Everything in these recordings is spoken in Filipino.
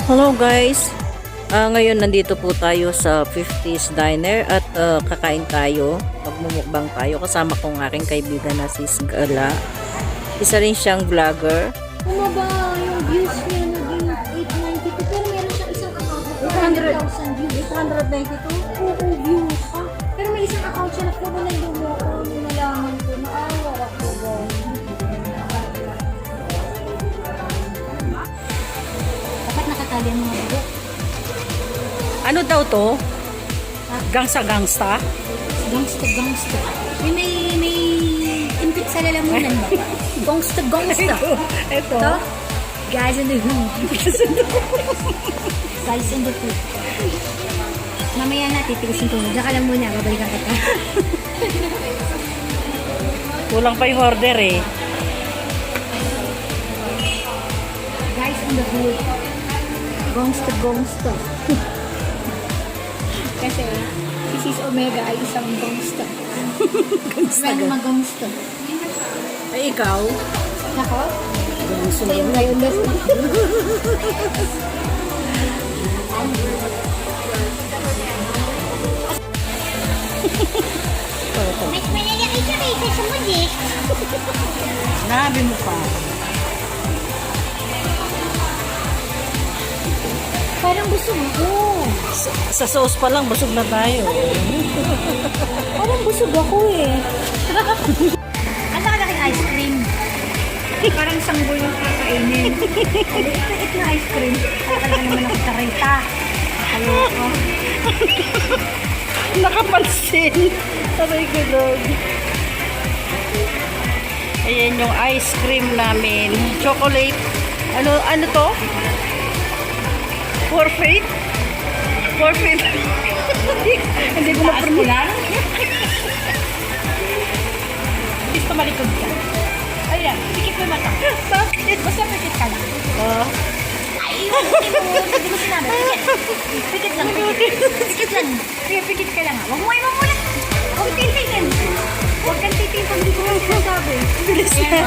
Hello guys! Ngayon nandito po tayo sa 50s Diner at kakain tayo. Magmumukbang tayo kasama kong aking kaibigan na si Gala. Isa rin siyang vlogger. Bumaba yung views niya naging 892 pero meron siyang isang account na 800,000 views. 892? Oo, views. Pero may isang account siya na kukunan yung mo ko nung nalaman ko. Naawa ako ba? Dapat nakatali ang mga buhok. Ano daw to? Gangsta-gangsta? Gangsta. May impit sa lalamunan ba? Gangsta. Ito. Ito? Guys in the hood. Guys in the hood. Mamaya na, titigisin ko. Diyan ka lang muna, babalikan kita. Kulang pa yung order eh. Guys in the hood. Gangsta. Kasi, si Sis Omega ay isang gangsta. Friend mag-gangsta. Ay ikaw? Nako? Sa'yo ngayon, Leslie. Mas malalaki siya kaysa sa muli. Nabi mo pa. Parang busog ako. Sa sauce pa lang, busog na tayo. Parang busog ako eh. Ang laki-laking ice cream. Parang sanggol yung kakainin. Ito na ice cream. Talaga naman ako karita. Ayoko. Nakapansin. Sabi ko doon. Ayan yung ice cream namin. Chocolate. Ano to? Forfeit? Hindi ko ma-pronounce. Gusto malikod ka. Ayan, pikit mo yung mata. Bakit? Basta pikit ka lang. Ay, hindi mo sinabi. Pikit lang. Pikit ka lang. Huwag mo ay mamulat. Huwag titingin. Huwag kang titingin pag hindi ko lang sinasabi. Bilis na.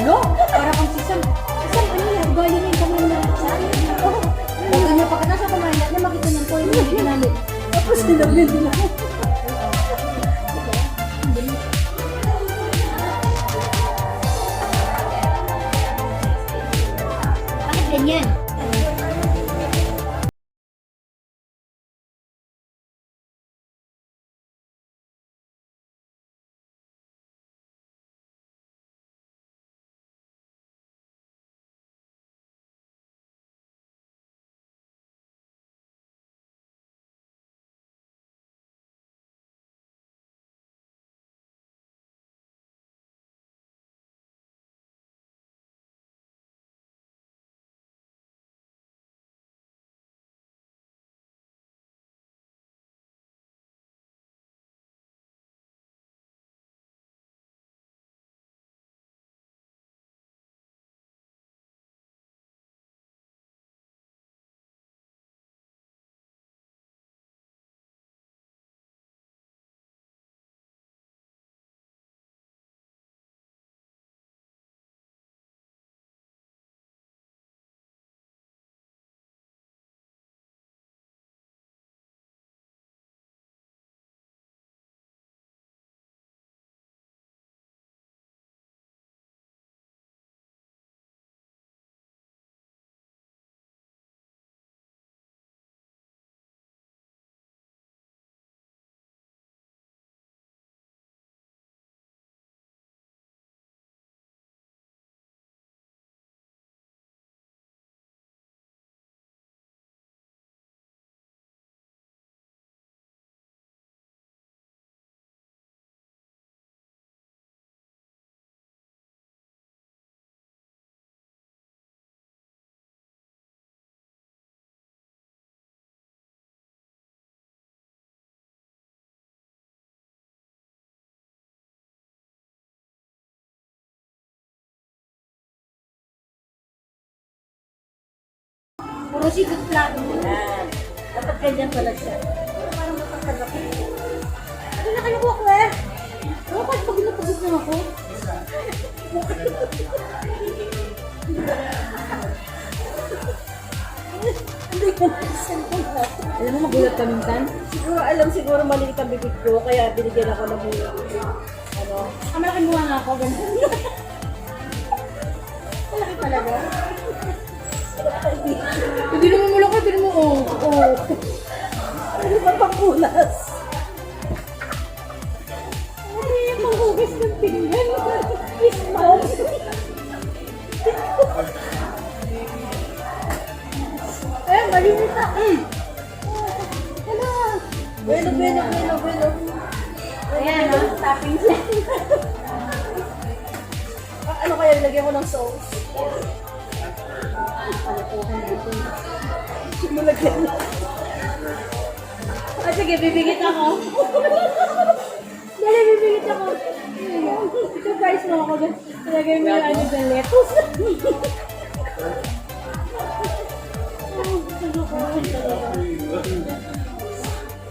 No? Para kang sisam. Sisam, ano yan? Ugali niya yung kamay na saan? Oo. Huwag niya pagkatasa kumain na makita ng point na ginamit. Tapos sinabin din ako. Bakit ganyan? Puro sigot plato. Yan. Dapat ganyan pala siya. Parang makakagap. Ano na kayo ko eh? Ano kahit pag napagod na ako? Alam mo, magulat ka minsan? Siguro maliit ang bibig ko, kaya binigyan ako ng ano. Ang malaki mukha nga ako, ganun. Malaki talaga. Hindi naman malaki, hindi naman, Ano ba pangkulas? Ay, yung panghugas ng pinggan. Fish mouth. Eh, malinis na. Hala. Bueno. Ayan, no? Topping siya. Ano kaya ilagyan ko ng sauce? Palapuhan natin. Simulagyan na. Ah, sige, bibigit ako. Dali, bibigit ako. Surprise mo ako. Talagay mo yung ano dyan, lettuce.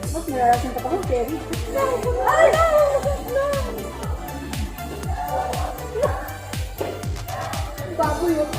Mas nalalasan ka pa kung cherry. Ay, no! No! Baboy yun.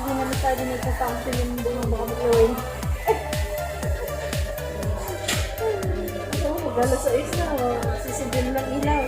Hindi naman tayo nagpa-function yung bunga baka maglawin. Mag-alas 6 na, sisindin lang ilaw.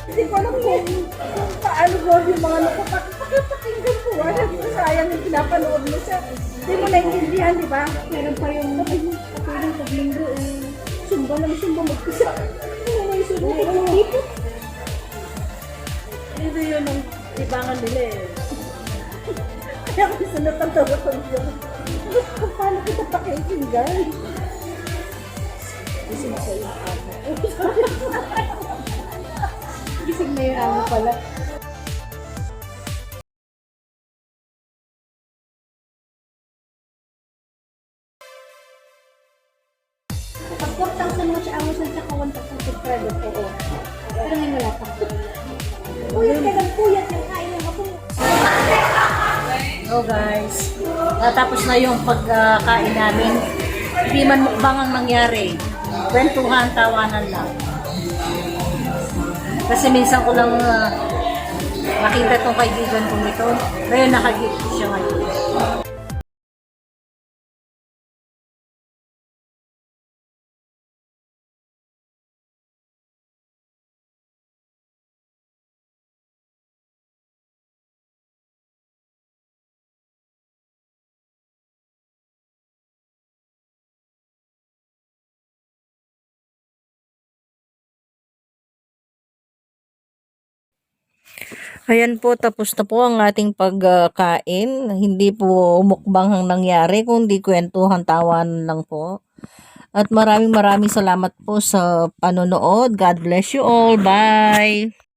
Hindi ko alam kung paano mo yung mga nakapakinggan ko. Sayang yung pinapanood mo siya. Hindi mo naiintindihan, di ba? Meron pa yung kapag paglinggo sumba lang sumba mag-isa. Ano may sumba? Ito yun ang tibangan nila eh. Kaya ako sunod ang tawag ko yun. Paano kita pakinggan? Gising sa iyo. Gising na yung amo pala. Pag 4,000 watch hours at saka 1,000 subscribers, oo. Pero ngayon wala pa. Puyat ka ng puyat yung kain ng ako. So guys, natapos na yung pagkain namin. Hindi man mukbang ang nangyari. Kwentuhan, tawanan lang. Kasi minsan ko lang nakita tong kaibigan kong ito. Ngayon nakagit siya ngayon. Ayan po, tapos na po ang ating pagkain. Hindi po mukbang ang nangyari, kundi kwentuhan, tawan lang po. At maraming salamat po sa panonood. God bless you all. Bye!